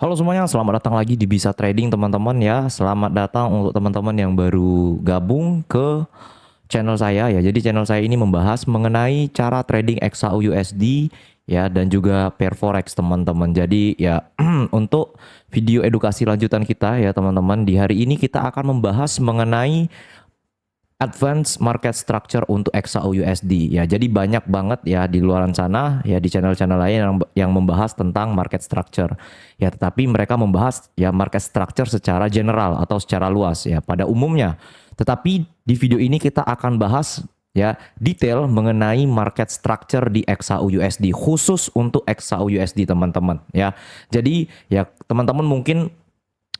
Halo semuanya, selamat datang lagi di Bisa Trading teman-teman ya. Selamat datang untuk teman-teman yang baru gabung ke channel saya ya. Jadi channel saya ini membahas mengenai cara trading XAU USD ya dan juga pair forex teman-teman. Jadi ya untuk video edukasi lanjutan kita ya teman-teman, di hari ini kita akan membahas mengenai advanced market structure untuk XAU USD ya. Jadi banyak banget ya di luaran sana ya di channel-channel lain yang membahas tentang market structure. Ya, tetapi mereka membahas ya market structure secara general atau secara luas ya pada umumnya. Tetapi di video ini kita akan bahas ya detail mengenai market structure di XAU USD khusus untuk XAU USD teman-teman ya. Jadi ya teman-teman mungkin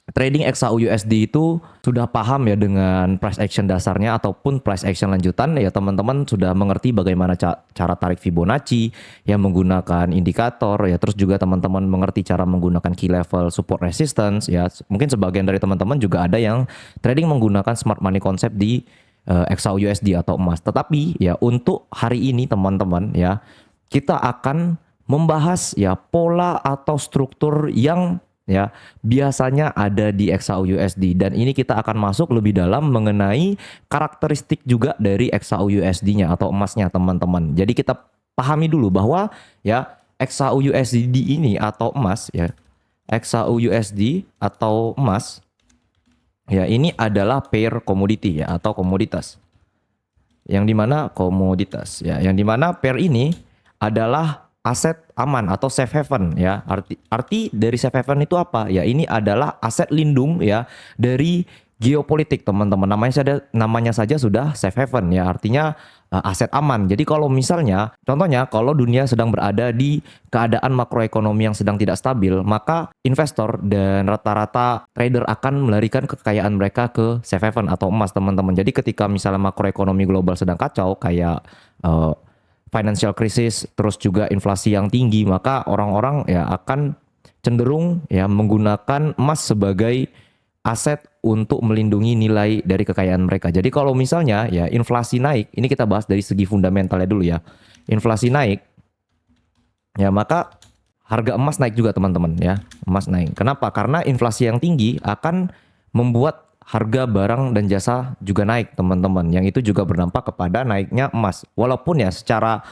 trading XAU USD itu sudah paham ya dengan price action dasarnya ataupun price action lanjutan ya teman-teman sudah mengerti bagaimana cara tarik Fibonacci yang menggunakan indikator ya, terus juga teman-teman mengerti cara menggunakan key level support resistance ya. Mungkin sebagian dari teman-teman juga ada yang trading menggunakan smart money concept di XAU USD atau emas. Tetapi ya untuk hari ini teman-teman ya kita akan membahas ya pola atau struktur yang ya biasanya ada di XAU USD, dan ini kita akan masuk lebih dalam mengenai karakteristik juga dari XAU USD-nya atau emasnya teman-teman. Jadi kita pahami dulu bahwa ya XAU USD ini atau emas ya, XAU USD atau emas ya, ini adalah pair commodity ya atau komoditas. Yang dimana komoditas ya, yang dimana pair ini adalah aset aman atau safe haven ya. Arti dari safe haven itu apa? Ya ini adalah aset lindung ya dari geopolitik teman-teman. Namanya saja sudah safe haven ya. Artinya aset aman. Jadi kalau misalnya contohnya kalau dunia sedang berada di keadaan makroekonomi yang sedang tidak stabil, maka investor dan rata-rata trader akan melarikan kekayaan mereka ke safe haven atau emas teman-teman. Jadi ketika misalnya makroekonomi global sedang kacau kayak financial crisis, terus juga inflasi yang tinggi, maka orang-orang ya akan cenderung ya menggunakan emas sebagai aset untuk melindungi nilai dari kekayaan mereka. Jadi kalau misalnya ya inflasi naik, ini kita bahas dari segi fundamentalnya dulu ya. Inflasi naik, ya maka harga emas naik juga teman-teman ya. Emas naik. Kenapa? Karena inflasi yang tinggi akan membuat harga barang dan jasa juga naik teman-teman, yang itu juga berdampak kepada naiknya emas. Walaupun ya secara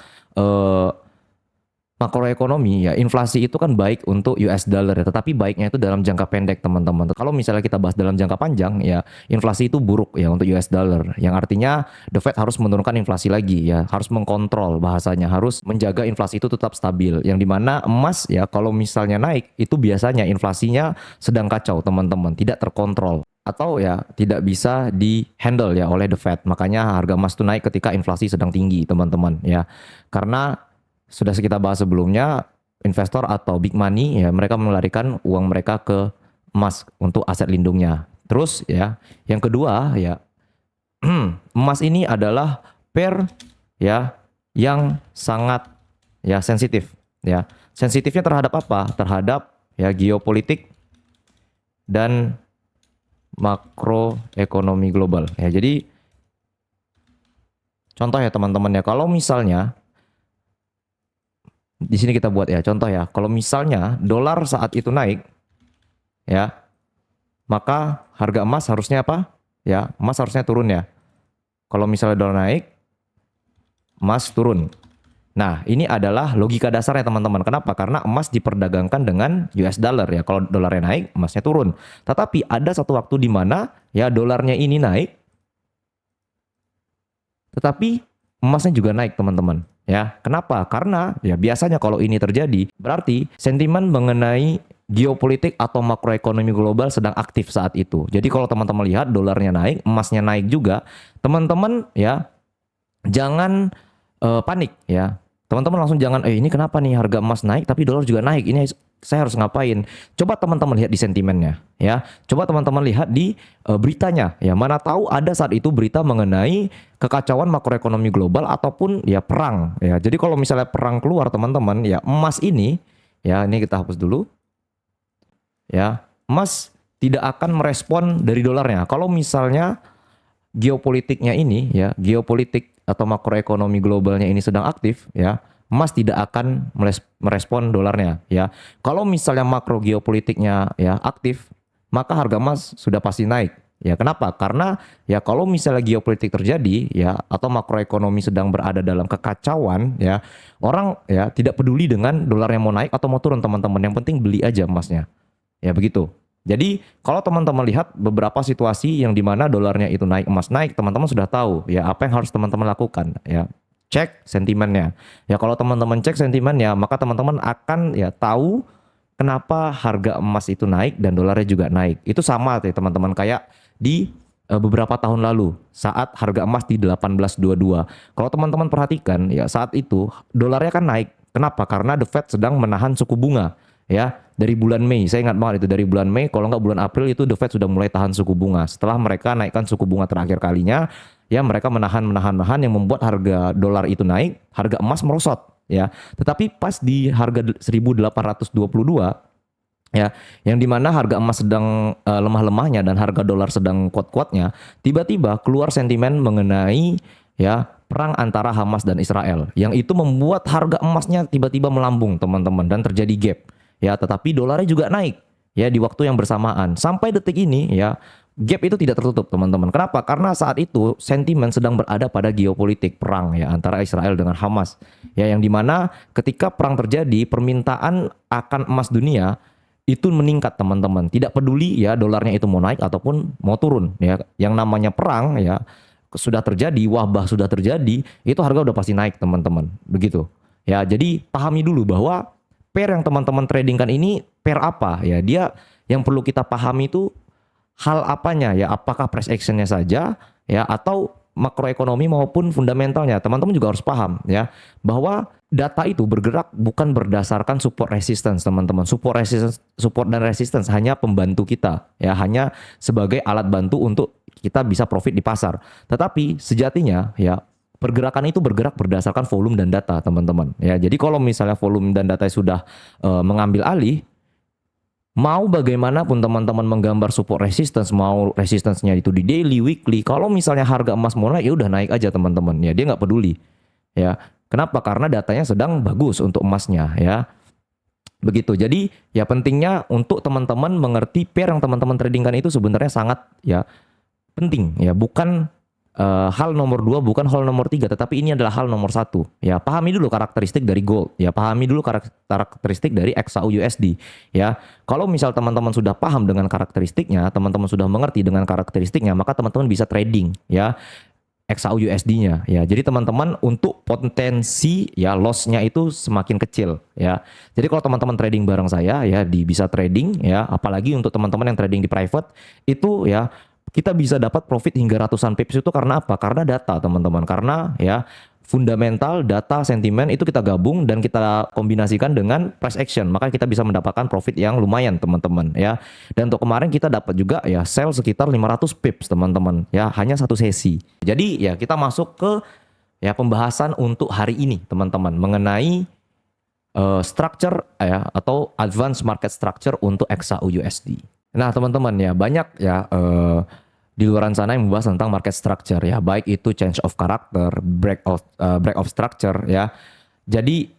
makroekonomi ya inflasi itu kan baik untuk US dollar ya, tetapi baiknya itu dalam jangka pendek teman-teman. Kalau misalnya kita bahas dalam jangka panjang ya, inflasi itu buruk ya untuk US dollar, yang artinya the Fed harus menurunkan inflasi lagi ya, harus mengkontrol, bahasanya harus menjaga inflasi itu tetap stabil. Yang dimana emas ya kalau misalnya naik itu biasanya inflasinya sedang kacau teman-teman, tidak terkontrol atau ya tidak bisa di handle ya oleh the Fed. Makanya harga emas itu naik ketika inflasi sedang tinggi teman-teman ya. Karena sudah kita bahas sebelumnya, investor atau big money ya mereka melarikan uang mereka ke emas untuk aset lindungnya. Terus ya yang kedua ya emas ini adalah pair ya yang sangat ya sensitif ya. Sensitifnya terhadap apa? Terhadap ya geopolitik dan makroekonomi global ya. Jadi contoh ya teman-teman ya, kalau misalnya di sini kita buat ya contoh ya, kalau misalnya dolar saat itu naik ya, maka harga emas harusnya apa ya, emas harusnya turun ya. Kalau misalnya dolar naik, emas turun. Nah, ini adalah logika dasarnya teman-teman. Kenapa? Karena emas diperdagangkan dengan US dollar ya. Kalau dolarnya naik, emasnya turun. Tetapi ada satu waktu di mana ya dolarnya ini naik, tetapi emasnya juga naik teman-teman. Ya, kenapa? Karena ya biasanya kalau ini terjadi, berarti sentimen mengenai geopolitik atau makroekonomi global sedang aktif saat itu. Jadi kalau teman-teman lihat dolarnya naik, emasnya naik juga, teman-teman ya jangan panik ya. Teman-teman langsung jangan ini kenapa nih harga emas naik tapi dolar juga naik, ini saya harus ngapain? Coba teman-teman lihat di sentimennya ya. Coba teman-teman lihat di beritanya ya. Mana tahu ada saat itu berita mengenai kekacauan makroekonomi global ataupun ya perang ya. Jadi kalau misalnya perang keluar teman-teman ya, emas ini ya, ini kita hapus dulu ya. Emas tidak akan merespon dari dolarnya. Kalau misalnya geopolitiknya ini ya, geopolitik atau makroekonomi globalnya ini sedang aktif ya, emas tidak akan merespon dolarnya ya. Kalau misalnya makro geopolitiknya ya aktif, maka harga emas sudah pasti naik. Ya kenapa? Karena ya kalau misalnya geopolitik terjadi ya atau makroekonomi sedang berada dalam kekacauan ya, orang ya tidak peduli dengan dolarnya mau naik atau mau turun teman-teman. Yang penting beli aja emasnya. Ya begitu. Jadi kalau teman-teman lihat beberapa situasi yang dimana dolarnya itu naik, emas naik, teman-teman sudah tahu ya apa yang harus teman-teman lakukan ya. Cek sentimennya. Ya kalau teman-teman cek sentimennya, maka teman-teman akan ya tahu kenapa harga emas itu naik dan dolarnya juga naik. Itu sama ya teman-teman kayak di beberapa tahun lalu saat harga emas di 1822. Kalau teman-teman perhatikan ya saat itu dolarnya kan naik. Kenapa? Karena The Fed sedang menahan suku bunga ya dari bulan Mei. Saya ingat banget itu dari bulan Mei, kalau nggak bulan April itu The Fed sudah mulai tahan suku bunga. Setelah mereka naikkan suku bunga terakhir kalinya, ya mereka menahan yang membuat harga dolar itu naik, harga emas merosot ya. Tetapi pas di harga 1822 ya, yang dimana harga emas sedang lemah-lemahnya dan harga dolar sedang kuat-kuatnya, tiba-tiba keluar sentimen mengenai ya perang antara Hamas dan Israel, yang itu membuat harga emasnya tiba-tiba melambung teman-teman dan terjadi gap ya, tetapi dolarnya juga naik ya di waktu yang bersamaan. Sampai detik ini ya gap itu tidak tertutup teman-teman. Kenapa? Karena saat itu sentimen sedang berada pada geopolitik perang ya antara Israel dengan Hamas ya, yang dimana ketika perang terjadi permintaan akan emas dunia itu meningkat teman-teman. Tidak peduli ya dolarnya itu mau naik ataupun mau turun ya. Yang namanya perang ya sudah terjadi, wabah sudah terjadi, itu harga udah pasti naik teman-teman. Begitu. Ya, jadi pahami dulu bahwa pair yang teman-teman tradingkan ini pair apa ya. Dia yang perlu kita pahami itu hal apanya ya, apakah price actionnya saja ya atau makroekonomi maupun fundamentalnya. Teman-teman juga harus paham ya bahwa data itu bergerak bukan berdasarkan support resistance teman-teman. Support dan resistance hanya pembantu kita ya, hanya sebagai alat bantu untuk kita bisa profit di pasar. Tetapi sejatinya ya pergerakan itu bergerak berdasarkan volume dan data teman-teman ya. Jadi kalau misalnya volume dan data sudah mengambil alih, mau bagaimanapun teman-teman menggambar support resistance, mau resistance-nya itu di daily, weekly, kalau misalnya harga emas mau naik ya udah naik aja teman-teman ya, dia nggak peduli ya. Kenapa? Karena datanya sedang bagus untuk emasnya ya. Begitu. Jadi ya pentingnya untuk teman-teman mengerti pair yang teman-teman tradingkan itu sebenarnya sangat ya penting ya, bukan hal nomor 2, bukan hal nomor 3, tetapi ini adalah hal nomor 1 ya. Pahami dulu karakteristik dari gold ya, pahami dulu karakteristik dari XAUUSD ya. Kalau misal teman-teman sudah paham dengan karakteristiknya, teman-teman sudah mengerti dengan karakteristiknya, maka teman-teman bisa trading ya XAUUSD-nya ya. Jadi teman-teman untuk potensi ya loss-nya itu semakin kecil ya. Jadi kalau teman-teman trading bareng saya ya di Bisa Trading ya, apalagi untuk teman-teman yang trading di private itu ya, kita bisa dapat profit hingga ratusan pips itu karena apa? Karena data teman-teman. Karena ya fundamental, data, sentimen itu kita gabung dan kita kombinasikan dengan price action. Maka kita bisa mendapatkan profit yang lumayan teman-teman ya. Dan untuk kemarin kita dapat juga ya sell sekitar 500 pips teman-teman ya, hanya satu sesi. Jadi ya kita masuk ke ya pembahasan untuk hari ini teman-teman mengenai structure ya atau advanced market structure untuk XAUUSD. Nah teman-teman ya banyak ya di luaran sana yang membahas tentang market structure ya, baik itu change of character, break of structure ya. Jadi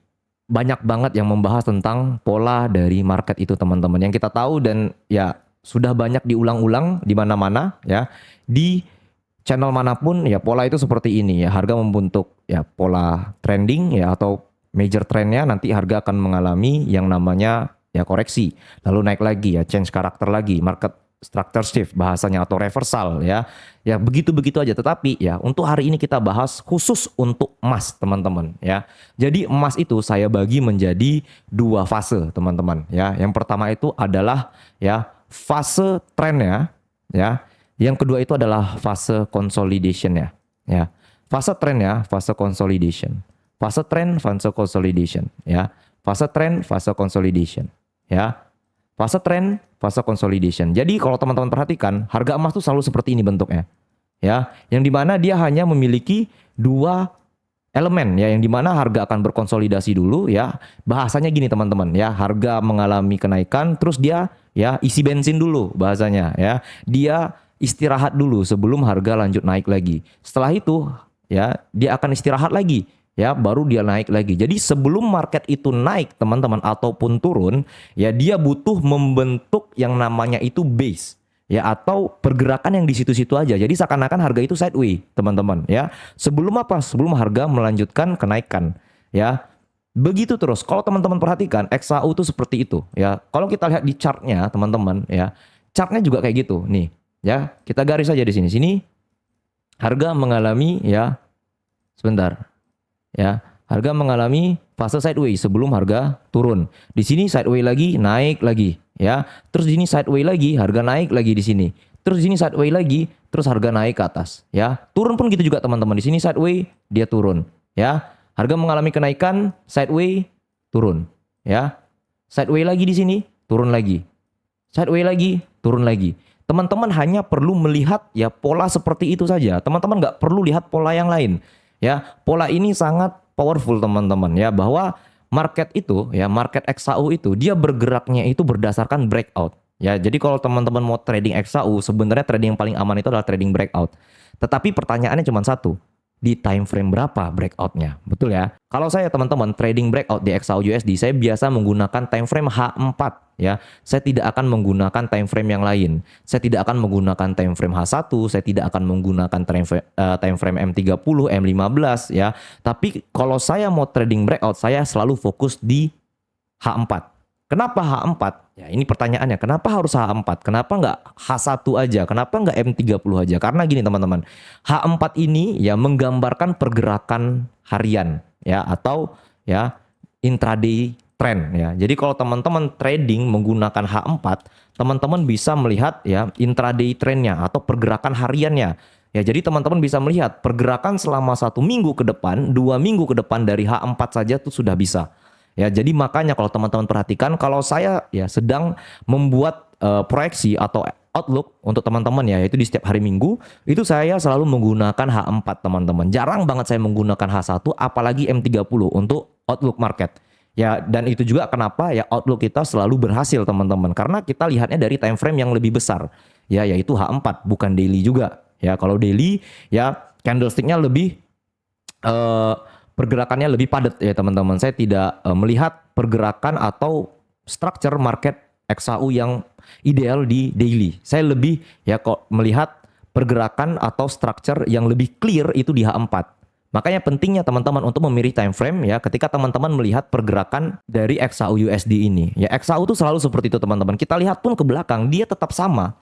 banyak banget yang membahas tentang pola dari market itu teman-teman yang kita tahu dan ya sudah banyak diulang-ulang di mana-mana ya, di channel manapun ya pola itu seperti ini ya. Harga membentuk ya pola trending ya atau major trendnya, nanti harga akan mengalami yang namanya ya koreksi, lalu naik lagi ya, change karakter lagi, market structure shift bahasanya atau reversal ya. Ya begitu-begitu aja. Tetapi ya untuk hari ini kita bahas khusus untuk emas teman-teman ya. Jadi emas itu saya bagi menjadi 2 fase teman-teman ya. Yang pertama itu adalah ya fase trennya ya. Yang kedua itu adalah fase consolidation ya. Fase trennya fase consolidation. Fase tren, fase consolidation ya. Fase tren, fase consolidation ya. Fase tren, fase consolidation. Jadi kalau teman-teman perhatikan, harga emas tuh selalu seperti ini bentuknya. Ya, yang dimana dia hanya memiliki 2 elemen ya, yang dimana harga akan berkonsolidasi dulu ya. Bahasanya gini teman-teman ya, harga mengalami kenaikan terus dia ya isi bensin dulu bahasanya ya. Dia istirahat dulu sebelum harga lanjut naik lagi. Setelah itu ya dia akan istirahat lagi ya baru dia naik lagi. Jadi sebelum market itu naik teman-teman ataupun turun, ya dia butuh membentuk yang namanya itu base, ya atau pergerakan yang di situ-situ aja. Jadi seakan-akan harga itu sideways teman-teman, ya. Sebelum apa? Sebelum harga melanjutkan kenaikan, ya. Begitu terus. Kalau teman-teman perhatikan XAU itu seperti itu, ya. Kalau kita lihat di chartnya teman-teman, ya, chartnya juga kayak gitu, nih, ya. Kita garis aja di sini. Sini harga mengalami, ya, sebentar. Ya, harga mengalami fase sideways sebelum harga turun. Di sini sideways lagi, naik lagi, ya. Terus di sini sideways lagi, harga naik lagi di sini. Terus di sini sideways lagi, terus harga naik ke atas, ya. Turun pun gitu juga teman-teman. Di sini sideways, dia turun, ya. Harga mengalami kenaikan, sideways, turun, ya. Sideways lagi di sini, turun lagi. Sideways lagi, turun lagi. Teman-teman hanya perlu melihat ya pola seperti itu saja. Teman-teman nggak perlu lihat pola yang lain. Ya, pola ini sangat powerful teman-teman ya, bahwa market itu ya, market XAU itu dia bergeraknya itu berdasarkan breakout. Ya, jadi kalau teman-teman mau trading XAU, sebenarnya trading yang paling aman itu adalah trading breakout. Tetapi pertanyaannya cuma satu, di time frame berapa breakoutnya? Betul ya? Kalau saya teman-teman trading breakout di XAU USD, saya biasa menggunakan time frame H4 ya. Saya tidak akan menggunakan time frame yang lain. Saya tidak akan menggunakan time frame H1, saya tidak akan menggunakan time frame M30, M15 ya. Tapi kalau saya mau trading breakout, saya selalu fokus di H4. Kenapa H4? Ya ini pertanyaannya, kenapa harus H4? Kenapa nggak H1 aja? Kenapa nggak M30 aja? Karena gini teman-teman, H4 ini ya menggambarkan pergerakan harian ya, atau ya intraday trend ya. Jadi kalau teman-teman trading menggunakan H4, teman-teman bisa melihat ya intraday trendnya atau pergerakan hariannya. Ya, jadi teman-teman bisa melihat pergerakan selama 1 minggu ke depan, 2 minggu ke depan dari H4 saja tuh sudah bisa. Ya, jadi makanya kalau teman-teman perhatikan, kalau saya ya sedang membuat proyeksi atau outlook untuk teman-teman ya, itu di setiap hari Minggu, itu saya selalu menggunakan H4 teman-teman. Jarang banget saya menggunakan H1 apalagi M30 untuk outlook market. Ya, dan itu juga kenapa ya outlook kita selalu berhasil teman-teman, karena kita lihatnya dari time frame yang lebih besar. Ya, yaitu H4, bukan daily juga. Ya, kalau daily ya candlesticknya lebih pergerakannya lebih padat ya teman-teman. Saya tidak melihat pergerakan atau structure market XAU yang ideal di daily. Saya lebih ya kok melihat pergerakan atau structure yang lebih clear itu di H4. Makanya pentingnya teman-teman untuk memilih time frame ya ketika teman-teman melihat pergerakan dari XAU USD ini. Ya XAU itu selalu seperti itu teman-teman. Kita lihat pun ke belakang dia tetap sama.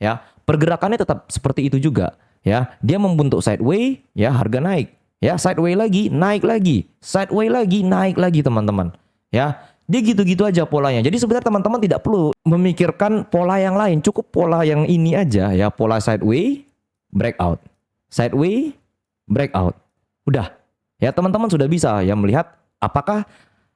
Ya, pergerakannya tetap seperti itu juga. Ya, dia membentuk sideways, ya harga naik. Ya, sideways lagi, naik lagi. Sideways lagi, naik lagi teman-teman. Ya, dia gitu-gitu aja polanya. Jadi sebenarnya teman-teman tidak perlu memikirkan pola yang lain. Cukup pola yang ini aja ya, pola sideways, breakout. Sideways, breakout. Udah. Ya, teman-teman sudah bisa ya melihat apakah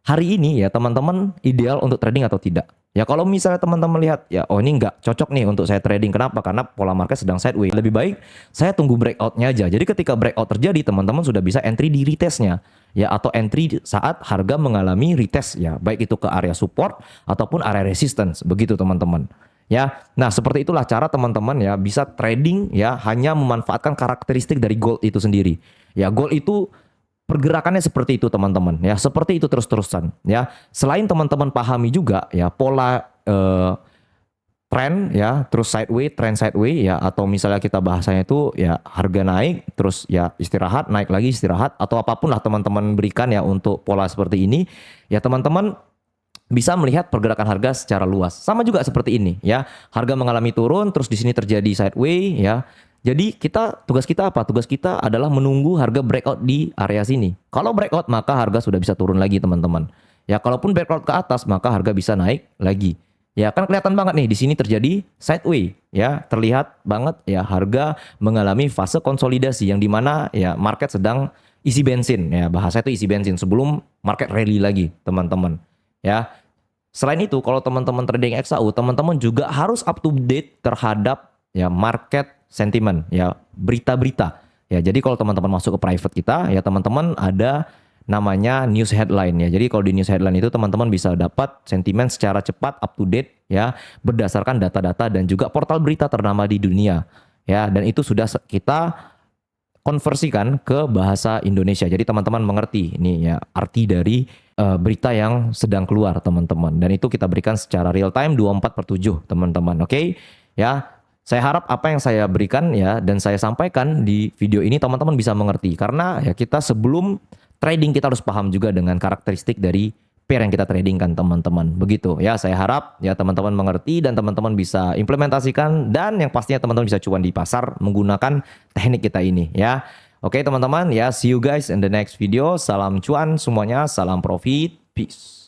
hari ini ya teman-teman ideal untuk trading atau tidak. Ya kalau misalnya teman-teman lihat ya oh ini nggak cocok nih untuk saya trading. Kenapa? Karena pola market sedang sideways. Lebih baik saya tunggu breakoutnya aja. Jadi ketika breakout terjadi teman-teman sudah bisa entry di retestnya ya, atau entry saat harga mengalami retest ya, baik itu ke area support ataupun area resistance. Begitu teman-teman. Ya, nah seperti itulah cara teman-teman ya bisa trading ya hanya memanfaatkan karakteristik dari gold itu sendiri. Ya gold itu pergerakannya seperti itu teman-teman ya, seperti itu terus-terusan ya. Selain teman-teman pahami juga ya pola trend ya, terus sideways, trend sideways ya, atau misalnya kita bahasanya itu ya harga naik terus ya istirahat, naik lagi istirahat, atau apapun lah teman-teman berikan ya untuk pola seperti ini ya, teman-teman bisa melihat pergerakan harga secara luas. Sama juga seperti ini ya. Harga mengalami turun terus di sini terjadi sideways ya. Jadi tugas kita apa? Tugas kita adalah menunggu harga breakout di area sini. Kalau breakout maka harga sudah bisa turun lagi teman-teman. Ya kalaupun breakout ke atas maka harga bisa naik lagi. Ya kan kelihatan banget nih di sini terjadi sideways ya, terlihat banget ya harga mengalami fase konsolidasi yang dimana ya market sedang isi bensin ya, bahasa itu isi bensin sebelum market rally lagi teman-teman. Ya, selain itu kalau teman-teman trading XAU, teman-teman juga harus up to date terhadap ya market sentiment ya, berita-berita. Ya, jadi kalau teman-teman masuk ke private kita ya, teman-teman ada namanya news headline ya. Jadi kalau di news headline itu teman-teman bisa dapat sentimen secara cepat, up to date ya, berdasarkan data-data dan juga portal berita ternama di dunia. Ya, dan itu sudah kita konversikan ke bahasa Indonesia. Jadi teman-teman mengerti ini ya arti dari berita yang sedang keluar teman-teman. Dan itu kita berikan secara real time 24/7 teman-teman. Oke? Ya, saya harap apa yang saya berikan ya dan saya sampaikan di video ini teman-teman bisa mengerti. Karena ya kita sebelum trading kita harus paham juga dengan karakteristik dari pair yang kita tradingkan teman-teman. Begitu ya, saya harap ya teman-teman mengerti dan teman-teman bisa implementasikan dan yang pastinya teman-teman bisa cuan di pasar menggunakan teknik kita ini ya. Oke teman-teman ya, see you guys in the next video. Salam cuan semuanya, salam profit, peace.